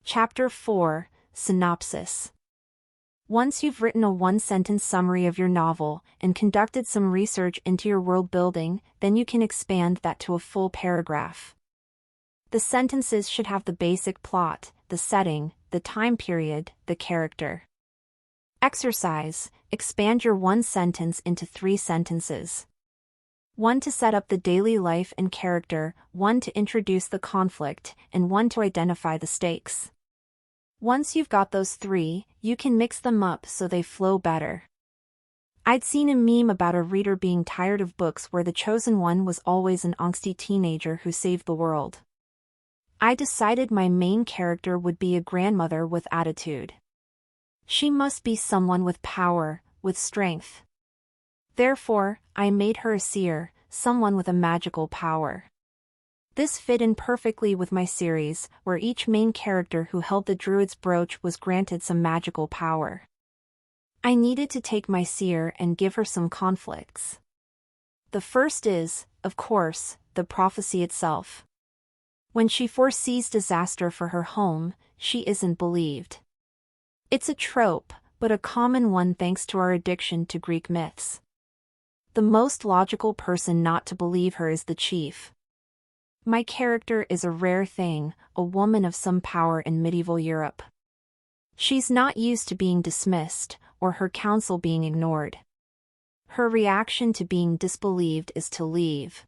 Chapter 4, Synopsis. Once you've written a one-sentence summary of your novel and conducted some research into your world building, then you can expand that to a full paragraph. The sentences should have the basic plot, the setting, the time period, the character. Exercise: expand your one sentence into 3 sentences. 1 to set up the daily life and character, 1 to introduce the conflict, and 1 to identify the stakes. Once you've got those 3, you can mix them up so they flow better. I'd seen a meme about a reader being tired of books where the chosen one was always an angsty teenager who saved the world. I decided my main character would be a grandmother with attitude. She must be someone with power, with strength. Therefore, I made her a seer, someone with a magical power. This fit in perfectly with my series, where each main character who held the druid's brooch was granted some magical power. I needed to take my seer and give her some conflicts. The first is, of course, the prophecy itself. When she foresees disaster for her home, she isn't believed. It's a trope, but a common one thanks to our addiction to Greek myths. The most logical person not to believe her is the chief. My character is a rare thing, a woman of some power in medieval Europe. She's not used to being dismissed, or her counsel being ignored. Her reaction to being disbelieved is to leave.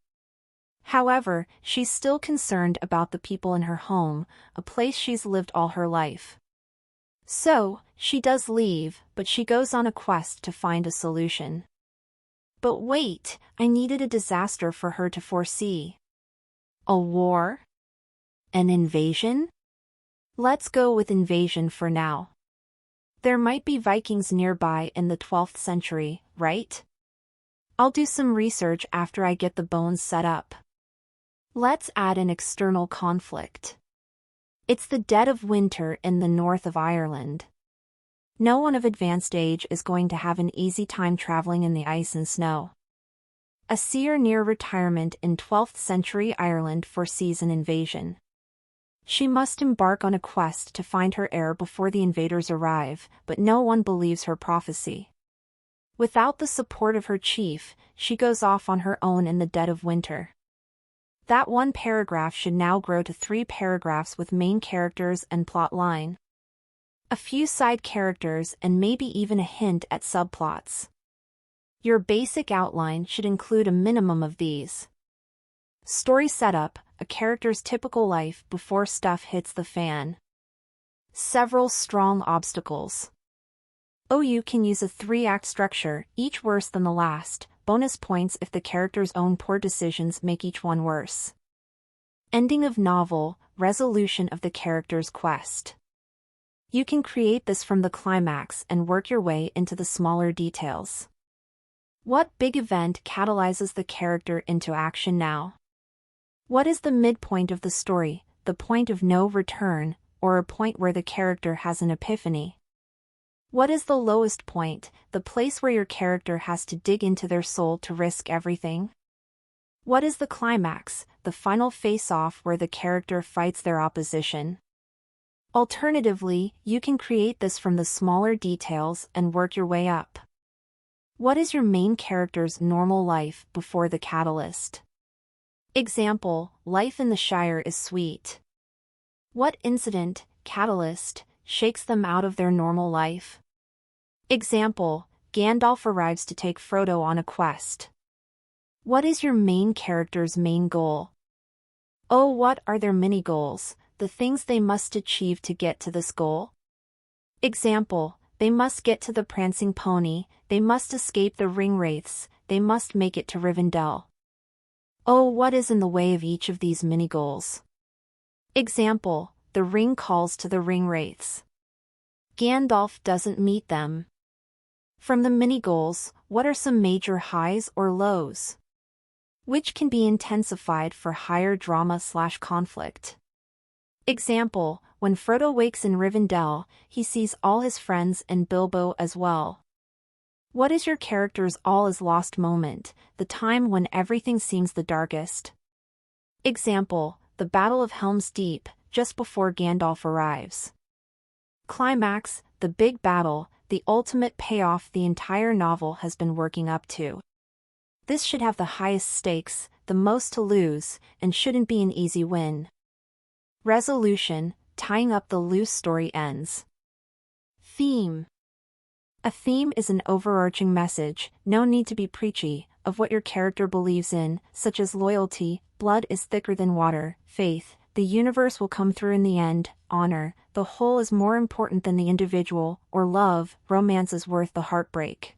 However, she's still concerned about the people in her home, a place she's lived all her life. So, she does leave, but she goes on a quest to find a solution. But wait, I needed a disaster for her to foresee. A war? An invasion? Let's go with invasion for now. There might be Vikings nearby in the 12th century, right? I'll do some research after I get the bones set up. Let's add an external conflict. It's the dead of winter in the north of Ireland. No one of advanced age is going to have an easy time traveling in the ice and snow. A seer near retirement in 12th century Ireland foresees an invasion. She must embark on a quest to find her heir before the invaders arrive, but no one believes her prophecy. Without the support of her chief, she goes off on her own in the dead of winter. That one paragraph should now grow to 3 paragraphs with main characters and plot line. A few side characters and maybe even a hint at subplots. Your basic outline should include a minimum of these. Story setup: a character's typical life before stuff hits the fan. Several strong obstacles. You can use a 3-act structure, each worse than the last, bonus points if the character's own poor decisions make each one worse. Ending of novel, resolution of the character's quest. You can create this from the climax and work your way into the smaller details. What big event catalyzes the character into action now? What is the midpoint of the story, the point of no return, or a point where the character has an epiphany? What is the lowest point, the place where your character has to dig into their soul to risk everything? What is the climax, the final face-off where the character fights their opposition? Alternatively, you can create this from the smaller details and work your way up. What is your main character's normal life before the catalyst? Example: life in the Shire is sweet. What incident, catalyst, shakes them out of their normal life? Example: Gandalf arrives to take Frodo on a quest. What is your main character's main goal? What are their mini goals, the things they must achieve to get to this goal? Example: they must get to the prancing pony, they must escape the ring wraiths, they must make it to Rivendell. What is in the way of each of these mini goals? Example: the ring calls to the ring wraiths. Gandalf doesn't meet them. From the mini goals, what are some major highs or lows? Which can be intensified for higher drama/conflict? Example: when Frodo wakes in Rivendell, he sees all his friends and Bilbo as well. What is your character's all-is-lost moment, the time when everything seems the darkest? Example: the Battle of Helm's Deep, just before Gandalf arrives. Climax, the big battle, the ultimate payoff the entire novel has been working up to. This should have the highest stakes, the most to lose, and shouldn't be an easy win. Resolution, tying up the loose story ends. Theme. A theme is an overarching message, no need to be preachy, of what your character believes in, such as loyalty, blood is thicker than water, faith, the universe will come through in the end, honor, the whole is more important than the individual, or love, romance is worth the heartbreak.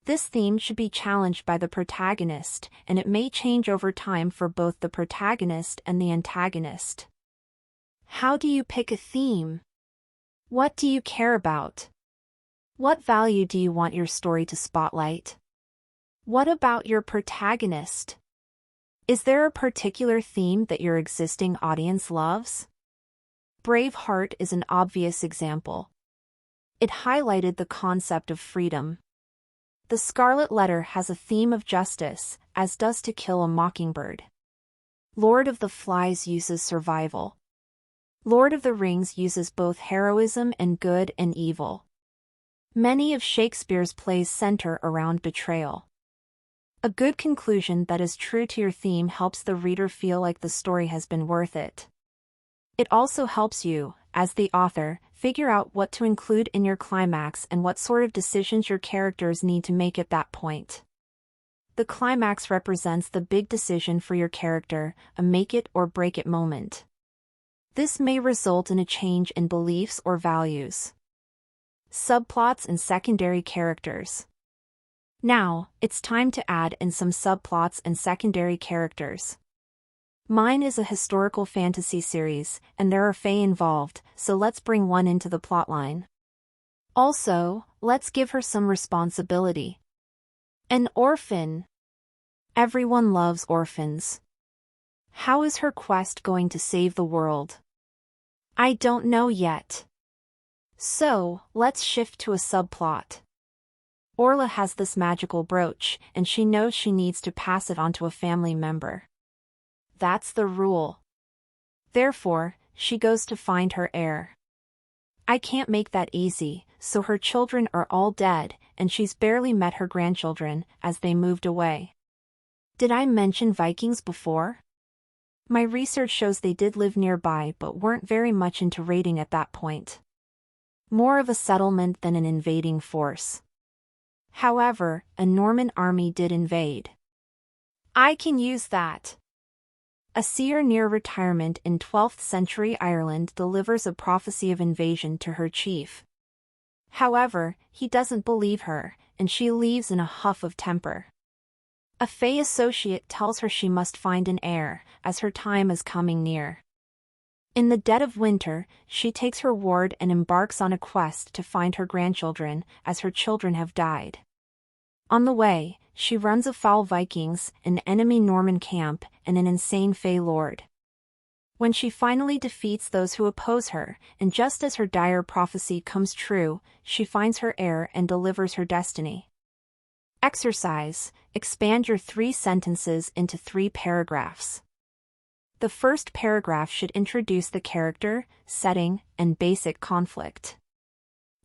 This theme should be challenged by the protagonist, and it may change over time for both the protagonist and the antagonist. How do you pick a theme? What do you care about? What value do you want your story to spotlight? What about your protagonist? Is there a particular theme that your existing audience loves? Braveheart is an obvious example. It highlighted the concept of freedom. The Scarlet Letter has a theme of justice, as does To Kill a Mockingbird. Lord of the Flies uses survival. Lord of the Rings uses both heroism and good and evil. Many of Shakespeare's plays center around betrayal. A good conclusion that is true to your theme helps the reader feel like the story has been worth it. It also helps you, as the author, figure out what to include in your climax and what sort of decisions your characters need to make at that point. The climax represents the big decision for your character, a make-it-or-break-it moment. This may result in a change in beliefs or values. Subplots and secondary characters. Now, it's time to add in some subplots and secondary characters. Mine is a historical fantasy series, and there are fae involved, so let's bring one into the plotline. Also, let's give her some responsibility. An orphan. Everyone loves orphans. How is her quest going to save the world? I don't know yet. So, let's shift to a subplot. Orla has this magical brooch, and she knows she needs to pass it on to a family member. That's the rule. Therefore, she goes to find her heir. I can't make that easy, so her children are all dead, and she's barely met her grandchildren, as they moved away. Did I mention Vikings before? My research shows they did live nearby but weren't very much into raiding at that point. More of a settlement than an invading force. However, a Norman army did invade. I can use that. A seer near retirement in 12th century Ireland delivers a prophecy of invasion to her chief. However, he doesn't believe her, and she leaves in a huff of temper. A fae associate tells her she must find an heir, as her time is coming near. In the dead of winter, she takes her ward and embarks on a quest to find her grandchildren, as her children have died. On the way, she runs afoul Vikings, an enemy Norman camp, and an insane fae lord. When she finally defeats those who oppose her, and just as her dire prophecy comes true, she finds her heir and delivers her destiny. Exercise: expand your 3 sentences into 3 paragraphs. The first paragraph should introduce the character, setting, and basic conflict.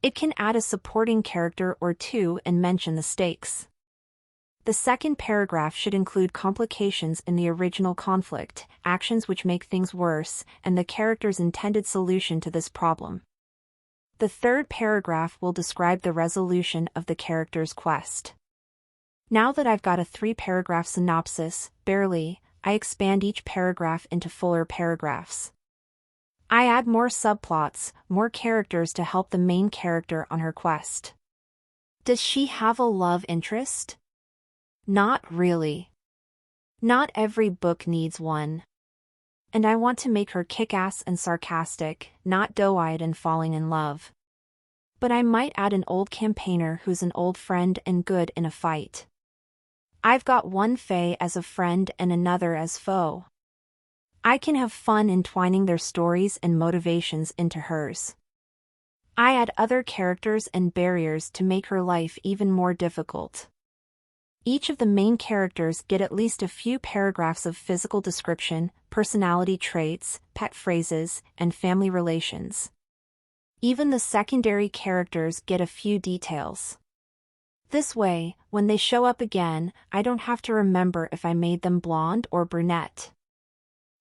It can add a supporting character or 2 and mention the stakes. The second paragraph should include complications in the original conflict, actions which make things worse, and the character's intended solution to this problem. The third paragraph will describe the resolution of the character's quest. Now that I've got a 3-paragraph synopsis, barely, I expand each paragraph into fuller paragraphs. I add more subplots, more characters to help the main character on her quest. Does she have a love interest? Not really. Not every book needs one. And I want to make her kick-ass and sarcastic, not doe-eyed and falling in love. But I might add an old campaigner who's an old friend and good in a fight. I've got one fae as a friend and another as foe. I can have fun entwining their stories and motivations into hers. I add other characters and barriers to make her life even more difficult. Each of the main characters get at least a few paragraphs of physical description, personality traits, pet phrases, and family relations. Even the secondary characters get a few details. This way, when they show up again, I don't have to remember if I made them blonde or brunette.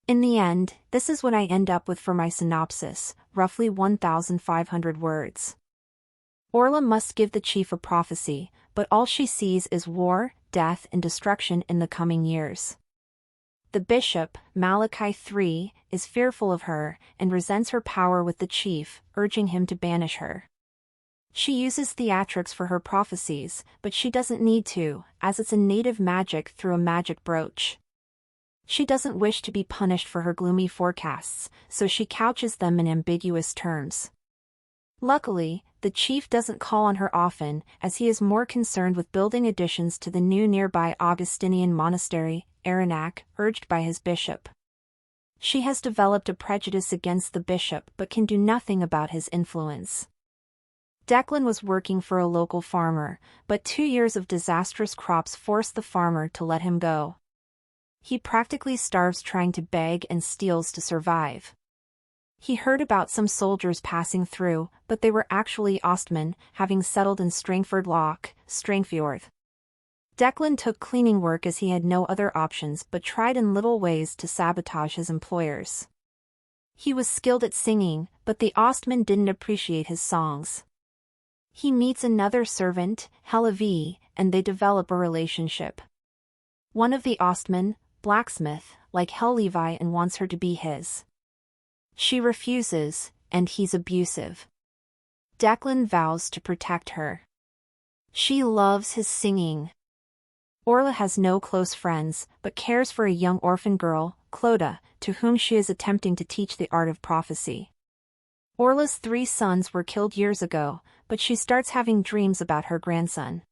In the end, this is what I end up with for my synopsis, roughly 1,500 words. Orla must give the chief a prophecy, but all she sees is war, death and destruction in the coming years. The bishop, Malachi III, is fearful of her and resents her power with the chief, urging him to banish her. She uses theatrics for her prophecies, but she doesn't need to, as it's a native magic through a magic brooch. She doesn't wish to be punished for her gloomy forecasts, so she couches them in ambiguous terms. Luckily, the chief doesn't call on her often, as he is more concerned with building additions to the new nearby Augustinian monastery, Aranac, urged by his bishop. She has developed a prejudice against the bishop but can do nothing about his influence. Declan was working for a local farmer, but 2 years of disastrous crops forced the farmer to let him go. He practically starves trying to beg and steals to survive. He heard about some soldiers passing through, but they were actually Ostmen, having settled in Strangford Loch, Strangfjord. Declan took cleaning work as he had no other options but tried in little ways to sabotage his employers. He was skilled at singing, but the Ostmen didn't appreciate his songs. He meets another servant, Helavi, and they develop a relationship. One of the Ostmen, blacksmith, like Hel-Levi and wants her to be his. She refuses, and he's abusive. Declan vows to protect her. She loves his singing. Orla has no close friends, but cares for a young orphan girl, Clodagh, to whom she is attempting to teach the art of prophecy. Orla's 3 sons were killed years ago, but she starts having dreams about her grandson.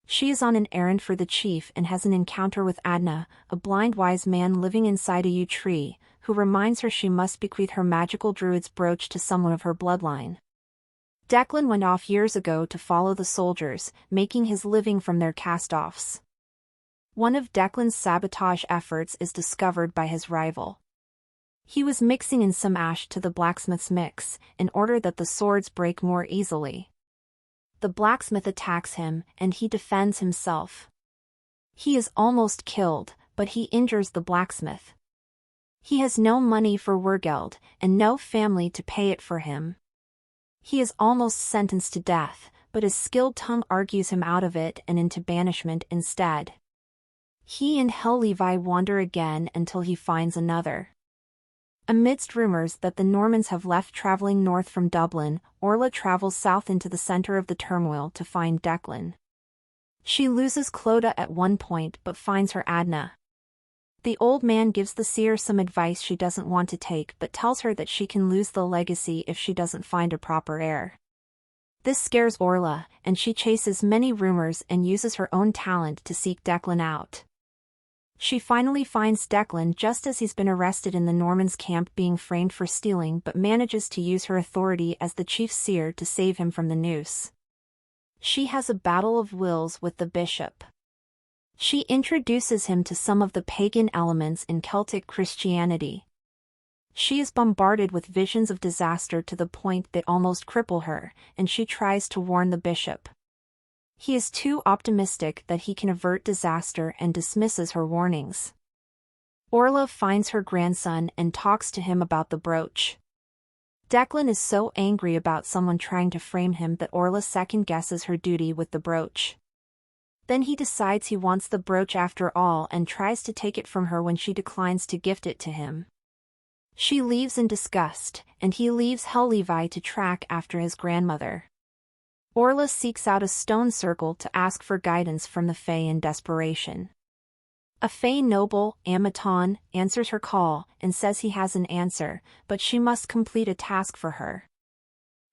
She is on an errand for the chief and has an encounter with Adna, a blind wise man living inside a yew tree, who reminds her she must bequeath her magical druid's brooch to someone of her bloodline. Declan went off years ago to follow the soldiers, making his living from their cast-offs. One of Declan's sabotage efforts is discovered by his rival. He was mixing in some ash to the blacksmith's mix, in order that the swords break more easily. The blacksmith attacks him, and he defends himself. He is almost killed, but he injures the blacksmith. He has no money for wergeld, and no family to pay it for him. He is almost sentenced to death, but his skilled tongue argues him out of it and into banishment instead. He and Hel-Levi wander again until he finds another. Amidst rumors that the Normans have left traveling north from Dublin, Orla travels south into the center of the turmoil to find Declan. She loses Clodagh at one point but finds her Adna. The old man gives the seer some advice she doesn't want to take but tells her that she can lose the legacy if she doesn't find a proper heir. This scares Orla, and she chases many rumors and uses her own talent to seek Declan out. She finally finds Declan just as he's been arrested in the Normans' camp being framed for stealing but manages to use her authority as the chief seer to save him from the noose. She has a battle of wills with the bishop. She introduces him to some of the pagan elements in Celtic Christianity. She is bombarded with visions of disaster to the point they almost cripple her, and she tries to warn the bishop. He is too optimistic that he can avert disaster and dismisses her warnings. Orla finds her grandson and talks to him about the brooch. Declan is so angry about someone trying to frame him that Orla second-guesses her duty with the brooch. Then he decides he wants the brooch after all and tries to take it from her when she declines to gift it to him. She leaves in disgust, and he leaves Hel-Levi to track after his grandmother. Orla seeks out a stone circle to ask for guidance from the Fae in desperation. A Fae noble, Amaton, answers her call and says he has an answer, but she must complete a task for her.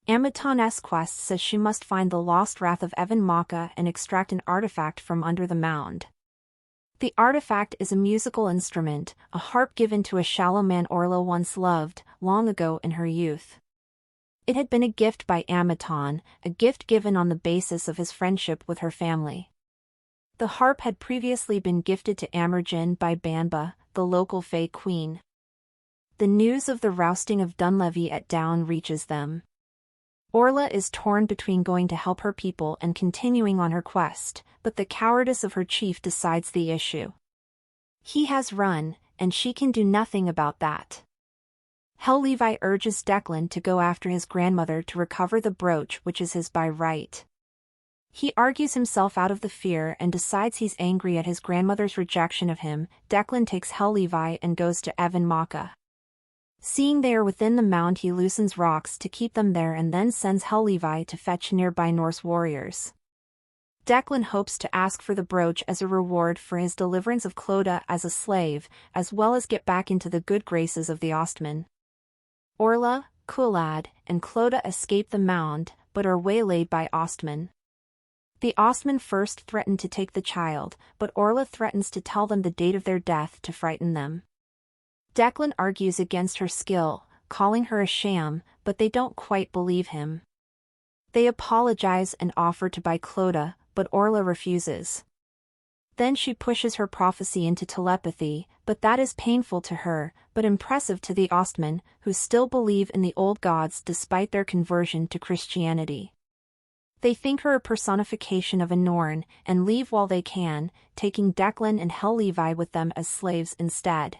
Amaton's quest says she must find the lost wrath of Evan Maka and extract an artifact from under the mound. The artifact is a musical instrument, a harp given to a shallow man Orla once loved, long ago in her youth. It had been a gift by Amaton, a gift given on the basis of his friendship with her family. The harp had previously been gifted to Amergin by Banba, the local Fae queen. The news of the rousting of Dunleavy at Down reaches them. Orla is torn between going to help her people and continuing on her quest, but the cowardice of her chief decides the issue. He has run, and she can do nothing about that. Levi urges Declan to go after his grandmother to recover the brooch, which is his by right. He argues himself out of the fear and decides he's angry at his grandmother's rejection of him. Declan takes Levi and goes to Evan Maka. Seeing they are within the mound, he loosens rocks to keep them there and then sends Levi to fetch nearby Norse warriors. Declan hopes to ask for the brooch as a reward for his deliverance of Clodagh as a slave, as well as get back into the good graces of the Ostmen. Orla, Cualad, and Clodagh escape the mound, but are waylaid by Ostmen. The Ostmen first threaten to take the child, but Orla threatens to tell them the date of their death to frighten them. Declan argues against her skill, calling her a sham, but they don't quite believe him. They apologize and offer to buy Clodagh, but Orla refuses. Then she pushes her prophecy into telepathy, but that is painful to her, but impressive to the Ostmen, who still believe in the old gods despite their conversion to Christianity. They think her a personification of a Norn, and leave while they can, taking Declan and Levi with them as slaves instead.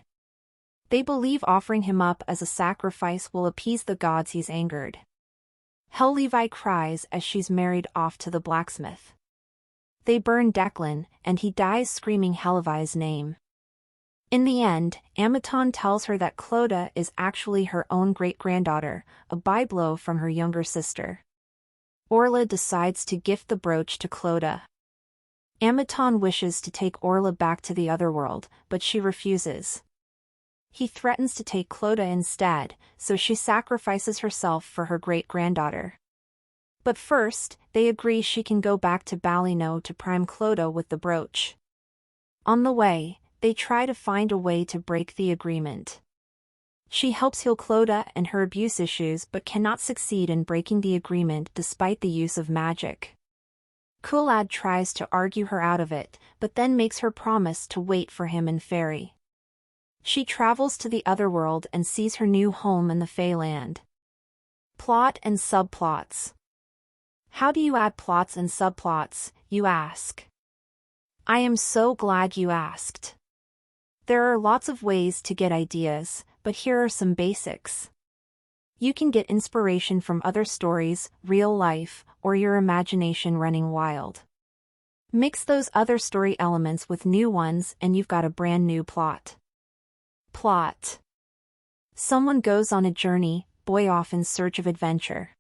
They believe offering him up as a sacrifice will appease the gods he's angered. Levi cries as she's married off to the blacksmith. They burn Declan, and he dies screaming Levi's name. In the end, Amaton tells her that Clodagh is actually her own great-granddaughter, a byblow from her younger sister. Orla decides to gift the brooch to Clodagh. Amaton wishes to take Orla back to the otherworld, but she refuses. He threatens to take Clodagh instead, so she sacrifices herself for her great-granddaughter. But first, they agree she can go back to Ballynoe to prime Clodagh with the brooch. On the way, they try to find a way to break the agreement. She helps heal Clodagh and her abuse issues but cannot succeed in breaking the agreement despite the use of magic. Cualad tries to argue her out of it, but then makes her promise to wait for him in Ferry. She travels to the otherworld and sees her new home in the Feyland. Plot and subplots. How do you add plots and subplots, you ask? I am so glad you asked. There are lots of ways to get ideas, but here are some basics. You can get inspiration from other stories, real life, or your imagination running wild. Mix those other story elements with new ones and you've got a brand new plot. Plot. Someone goes on a journey, boy off in search of adventure.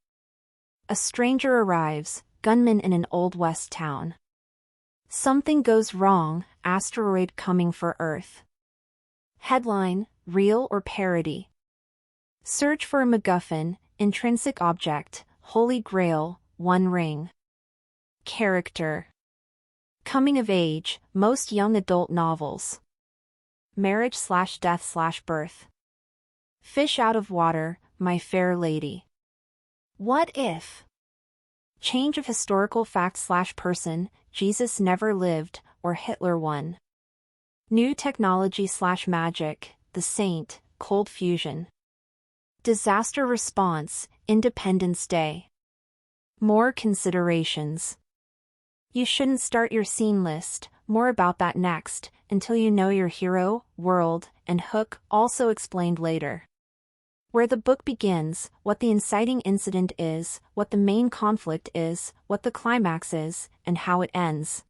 A stranger arrives, gunman in an Old West town. Something goes wrong, asteroid coming for Earth. Headline, real or parody? Search for a MacGuffin, intrinsic object, Holy Grail, One Ring. Character. Coming of age, most young adult novels. Marriage/death/birth. Fish out of water, My Fair Lady. What if? Change of historical fact/person, Jesus never lived, or Hitler won. New technology/magic, The Saint, Cold Fusion. Disaster response, Independence Day. More considerations. You shouldn't start your scene list, more about that next, until you know your hero, world, and hook, also explained later. Where the book begins, what the inciting incident is, what the main conflict is, what the climax is, and how it ends.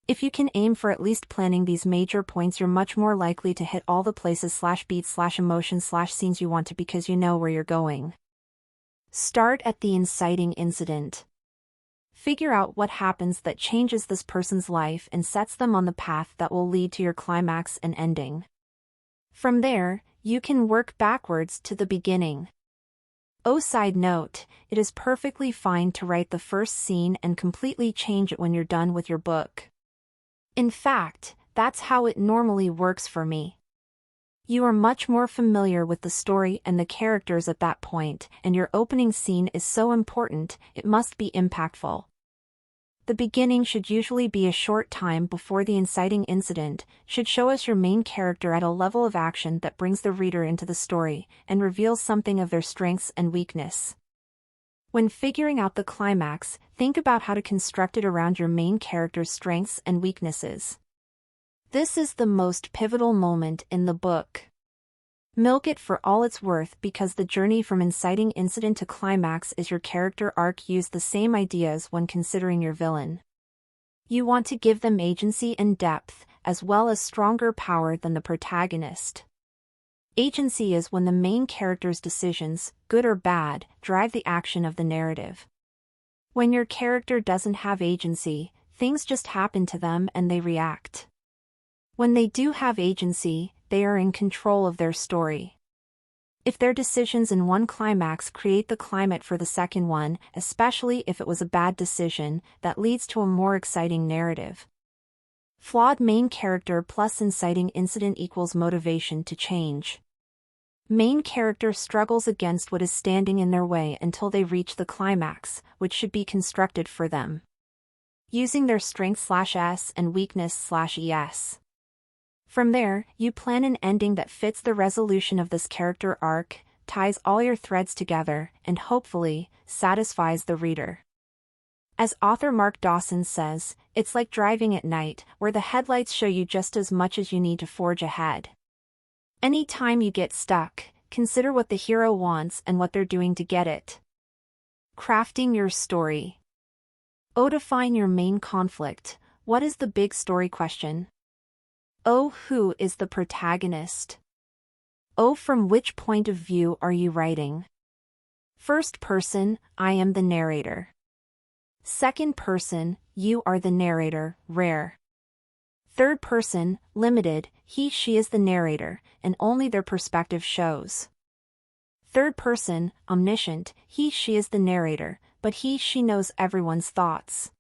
If you can aim for at least planning these major points, you're much more likely to hit all the places/beats/emotions/scenes you want to because you know where you're going. Start at the inciting incident. Figure out what happens that changes this person's life and sets them on the path that will lead to your climax and ending. From there, you can work backwards to the beginning. Oh, side note, it is perfectly fine to write the first scene and completely change it when you're done with your book. In fact, that's how it normally works for me. You are much more familiar with the story and the characters at that point, and your opening scene is so important, it must be impactful. The beginning should usually be a short time before the inciting incident, should show us your main character at a level of action that brings the reader into the story, and reveals something of their strengths and weakness. When figuring out the climax, think about how to construct it around your main character's strengths and weaknesses. This is the most pivotal moment in the book. Milk it for all it's worth because the journey from inciting incident to climax is your character arc. Use the same ideas when considering your villain. You want to give them agency and depth, as well as stronger power than the protagonist. Agency is when the main character's decisions, good or bad, drive the action of the narrative. When your character doesn't have agency, things just happen to them and they react. When they do have agency, they are in control of their story. If their decisions in one climax create the climate for the second one, especially if it was a bad decision, that leads to a more exciting narrative. Flawed main character plus inciting incident equals motivation to change. Main character struggles against what is standing in their way until they reach the climax, which should be constructed for them. Using their strength/S and weakness/ES. From there, you plan an ending that fits the resolution of this character arc, ties all your threads together, and hopefully, satisfies the reader. As author Mark Dawson says, it's like driving at night, where the headlights show you just as much as you need to forge ahead. Anytime you get stuck, consider what the hero wants and what they're doing to get it. Crafting your story. Define your main conflict. What is the big story question? Who is the protagonist? From which point of view are you writing? First person, I am the narrator. Second person, you are the narrator, rare. Third person, limited, he/she is the narrator, and only their perspective shows. Third person, omniscient, he/she is the narrator, but he/she knows everyone's thoughts.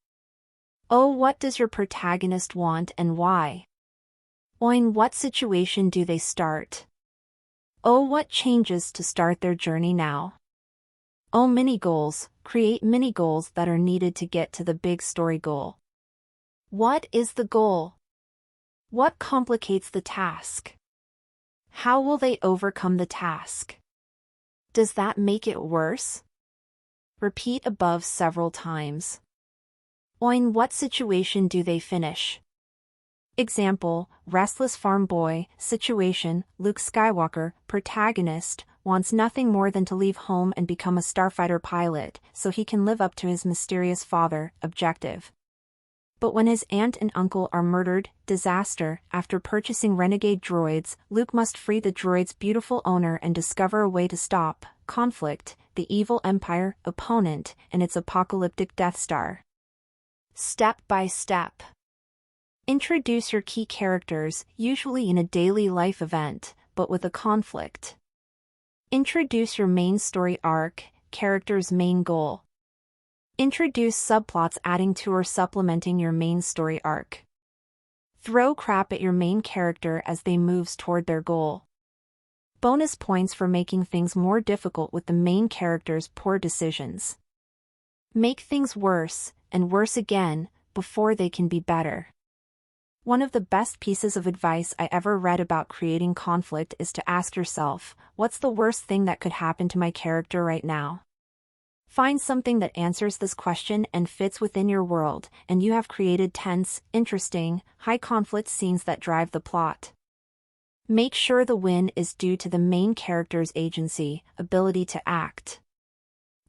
What does your protagonist want and why? In what situation do they start? What changes to start their journey now? Mini goals, create mini goals that are needed to get to the big story goal. What is the goal? What complicates the task? How will they overcome the task? Does that make it worse? Repeat above several times. In what situation do they finish? Example, restless farm boy, situation, Luke Skywalker, protagonist, wants nothing more than to leave home and become a starfighter pilot, so he can live up to his mysterious father, objective. But when his aunt and uncle are murdered, disaster, after purchasing renegade droids, Luke must free the droid's beautiful owner and discover a way to stop, conflict, the evil Empire, opponent, and its apocalyptic Death Star. Step by step. Introduce your key characters, usually in a daily life event, but with a conflict. Introduce your main story arc, character's main goal. Introduce subplots adding to or supplementing your main story arc. Throw crap at your main character as they moves toward their goal. Bonus points for making things more difficult with the main character's poor decisions. Make things worse, and worse again, before they can be better. One of the best pieces of advice I ever read about creating conflict is to ask yourself, what's the worst thing that could happen to my character right now? Find something that answers this question and fits within your world, and you have created tense, interesting, high-conflict scenes that drive the plot. Make sure the win is due to the main character's agency, ability to act.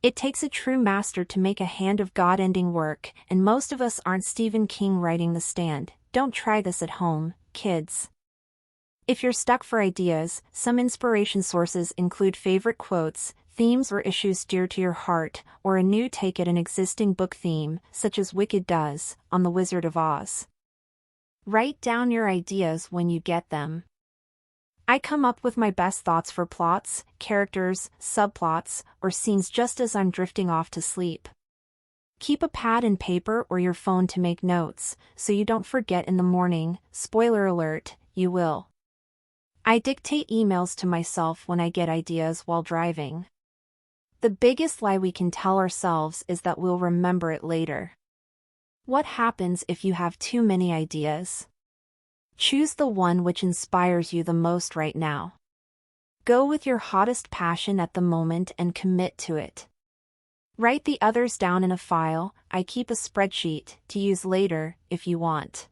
It takes a true master to make a hand of God ending work, and most of us aren't Stephen King writing The Stand. Don't try this at home, kids. If you're stuck for ideas, some inspiration sources include favorite quotes, themes or issues dear to your heart, or a new take at an existing book theme, such as Wicked does, on The Wizard of Oz. Write down your ideas when you get them. I come up with my best thoughts for plots, characters, subplots, or scenes just as I'm drifting off to sleep. Keep a pad and paper or your phone to make notes, so you don't forget in the morning. Spoiler alert, you will. I dictate emails to myself when I get ideas while driving. The biggest lie we can tell ourselves is that we'll remember it later. What happens if you have too many ideas? Choose the one which inspires you the most right now. Go with your hottest passion at the moment and commit to it. Write the others down in a file. I keep a spreadsheet to use later if you want.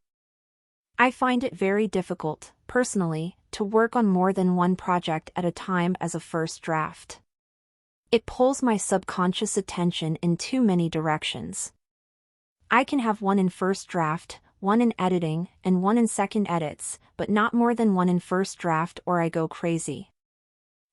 I find it very difficult, personally, to work on more than one project at a time as a first draft. It pulls my subconscious attention in too many directions. I can have one in first draft, one in editing, and one in second edits, but not more than one in first draft or I go crazy.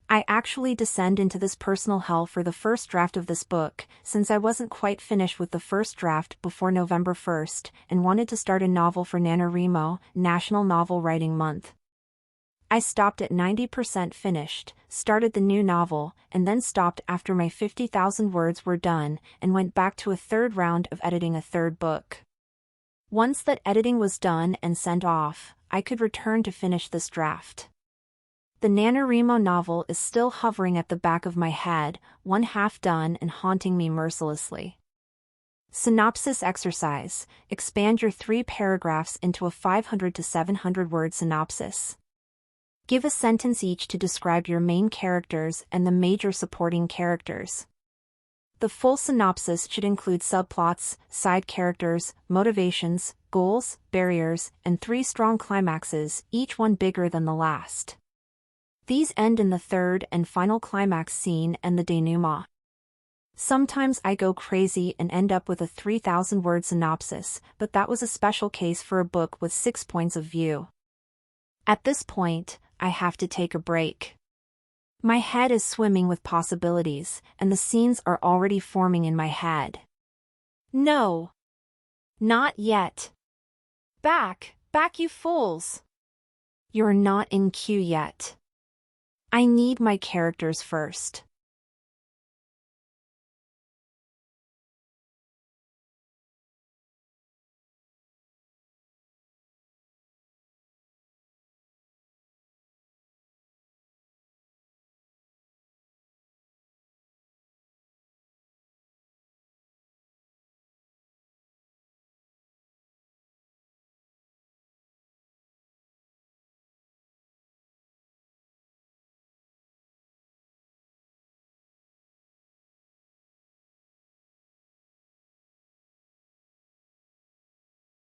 I actually descend into this personal hell for the first draft of this book, since I wasn't quite finished with the first draft before November 1st, and wanted to start a novel for NaNoWriMo, National Novel Writing Month. I stopped at 90% finished, started the new novel, and then stopped after my 50,000 words were done, and went back to a third round of editing a third book. Once that editing was done and sent off, I could return to finish this draft. The NaNoWriMo novel is still hovering at the back of my head, one half done and haunting me mercilessly. Synopsis exercise: expand your 3 paragraphs into a 500 to 700 word synopsis. Give a sentence each to describe your main characters and the major supporting characters. The full synopsis should include subplots, side characters, motivations, goals, barriers, and 3 strong climaxes, each one bigger than the last. These end in the third and final climax scene and the denouement. Sometimes I go crazy and end up with a 3,000-word synopsis, but that was a special case for a book with 6 points of view. At this point, I have to take a break. My head is swimming with possibilities, and the scenes are already forming in my head. No! Not yet! Back, you fools! You're not in queue yet. I need my characters first.